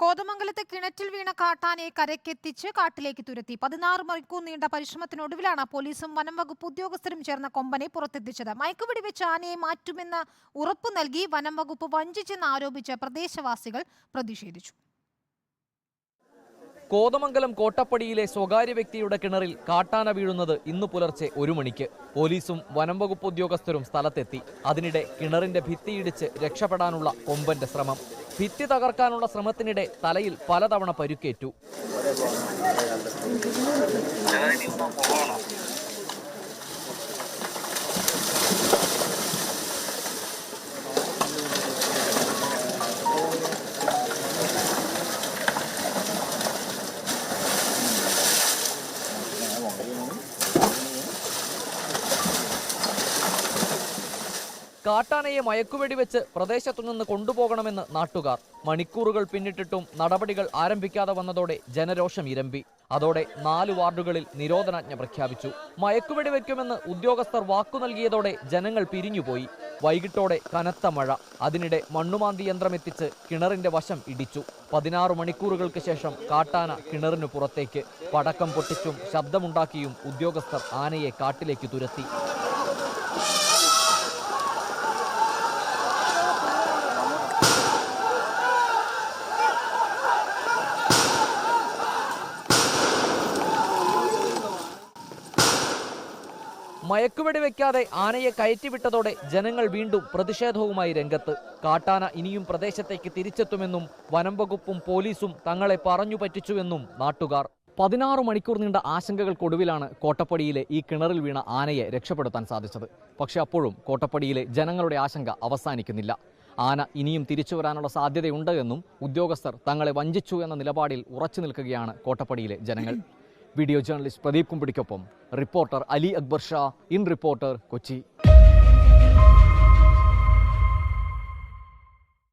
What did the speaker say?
കോതമംഗലത്തെ കിണറ്റിൽ വീണ കാട്ടാനയെ കരയ്ക്കെത്തിച്ച് കാട്ടിലേക്ക് തുരത്തി 16 മണിക്കൂർ നീണ്ട പരിശ്രമത്തിനൊടുവിലാണ് പോലീസും വനം വകുപ്പ് ഉദ്യോഗസ്ഥരും ചേർന്ന കൊമ്പനെ പുറത്തെത്തിച്ചത്. മയക്കുവെടി വെച്ച് ആനയെ മാറ്റുമെന്ന് ഉറപ്പു നൽകി വനം വകുപ്പ് വഞ്ചിച്ചെന്ന് ആരോപിച്ച് പ്രദേശവാസികൾ പ്രതിഷേധിച്ചു. കോതമംഗലം കോട്ടപ്പടിയിലെ സ്വകാര്യ വ്യക്തിയുടെ കിണറിൽ കാട്ടാന വീഴുന്നത് ഇന്നു പുലർച്ചെ 1 മണിക്ക്. പോലീസും വനം വകുപ്പ് ഉദ്യോഗസ്ഥരും സ്ഥലത്തെത്തി. അതിനിടെ കിണറിന്റെ ഭിത്തിയിടിച്ച് രക്ഷപ്പെടാനുള്ള കൊമ്പന്റെ ശ്രമം. ഭിത്തി തകർക്കാനുള്ള ശ്രമത്തിനിടെ തലയിൽ പലതവണ പരുക്കേറ്റു. കാട്ടാനയെ മയക്കുവെടി വെച്ച് പ്രദേശത്തുനിന്ന് കൊണ്ടുപോകണമെന്ന് നാട്ടുകാർ. മണിക്കൂറുകൾ പിന്നിട്ടിട്ടും നടപടികൾ ആരംഭിക്കാതെ വന്നതോടെ ജനരോഷം ഇരമ്പി. അതോടെ 4 വാർഡുകളിൽ നിരോധനാജ്ഞ പ്രഖ്യാപിച്ചു. മയക്കുവെടി വയ്ക്കുമെന്ന് ഉദ്യോഗസ്ഥർ വാക്കു നൽകിയതോടെ ജനങ്ങൾ പിരിഞ്ഞുപോയി. വൈകിട്ടോടെ കനത്ത മഴ. അതിനിടെ മണ്ണുമാന്തി യന്ത്രമെത്തിച്ച് കിണറിന്റെ വശം ഇടിച്ചു. 16 മണിക്കൂറുകൾക്ക് ശേഷം കാട്ടാന കിണറിനു പുറത്തേക്ക്. പടക്കം പൊട്ടിച്ചും ശബ്ദമുണ്ടാക്കിയും ഉദ്യോഗസ്ഥർ ആനയെ കാട്ടിലേക്ക് തുരത്തി. മയക്കുവെടി വെക്കാതെ ആനയെ കയറ്റിവിട്ടതോടെ ജനങ്ങൾ വീണ്ടും പ്രതിഷേധവുമായി രംഗത്ത്. കാട്ടാന ഇനിയും പ്രദേശത്തേക്ക് തിരിച്ചെത്തുമെന്നും വനം വകുപ്പും പോലീസും തങ്ങളെ പറഞ്ഞു പറ്റിച്ചുവെന്നും നാട്ടുകാർ. 16 മണിക്കൂർ നീണ്ട ആശങ്കകൾക്കൊടുവിലാണ് കോട്ടപ്പടിയിലെ ഈ കിണറിൽ വീണ ആനയെ രക്ഷപ്പെടുത്താൻ സാധിച്ചത്. പക്ഷെ അപ്പോഴും കോട്ടപ്പടിയിലെ ജനങ്ങളുടെ ആശങ്ക അവസാനിക്കുന്നില്ല. ആന ഇനിയും തിരിച്ചു വരാനുള്ള സാധ്യതയുണ്ട് എന്നും ഉദ്യോഗസ്ഥർ തങ്ങളെ വഞ്ചിച്ചു എന്ന നിലപാടിൽ ഉറച്ചു നിൽക്കുകയാണ് കോട്ടപ്പടിയിലെ ജനങ്ങൾ. വീഡിയോ ജേർണലിസ്റ്റ് പ്രദീപ് കുമ്പിടിക്കൊപ്പം reporter Ali Akbar Shah, in reporter, Kochi.